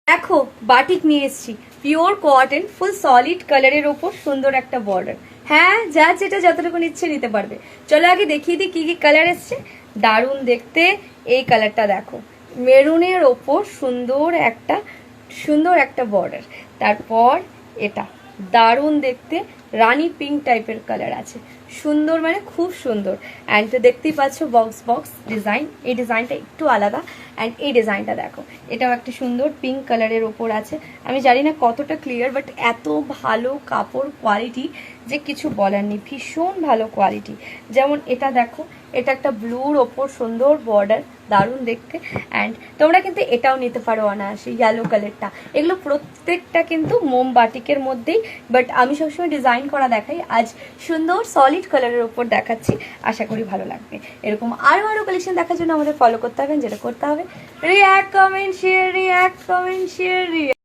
দেখো বাটিক নিয়ে এসেছি, পিওর কটন, ফুল সলিড কালারের ওপর সুন্দর একটা বর্ডার। হ্যাঁ, যা যেটা যতটুকু ইচ্ছে নিতে পারবে। চলো আগে দেখিয়ে দিই কি কি কালার এসছে। দারুণ দেখতে এই কালারটা দেখো, মেরুনের ওপর সুন্দর একটা বর্ডার। তারপর এটা দারুণ দেখতে রানী পিঙ্ক টাইপের কালার আছে, সুন্দর মানে খুব সুন্দর। অ্যান্ড দেখতেই পাচ্ছ বক্স বক্স ডিজাইন, এই ডিজাইনটা একটু আলাদা। অ্যান্ড এই ডিজাইনটা দেখো, এটাও একটা সুন্দর পিঙ্ক কালারের ওপর আছে। আমি জানি না কতটা ক্লিয়ার, বাট এত ভালো কাপড় কোয়ালিটি যে কিছু বলার নেই, ভীষণ ভালো কোয়ালিটি। যেমন এটা দেখো, এটা একটা ব্লুর ওপর সুন্দর বর্ডার, দারুণ দেখতে। অ্যান্ড তোমরা কিন্তু এটাও নিতে পারো অনায়াসে, ইয়েলো কালারটা। এগুলো প্রত্যেকটা কিন্তু মোমবাটিকের মধ্যেই, বাট আমি সবসময় ডিজাইন করা দেখাই, আজ সুন্দর সলিড কালারের উপর দেখাচ্ছি। আশা করি ভালো লাগবে। এরকম আরো কালেকশন দেখার জন্য আমাদের ফলো করতে হবে, যেটা করতে হবে react comment share, react comment share.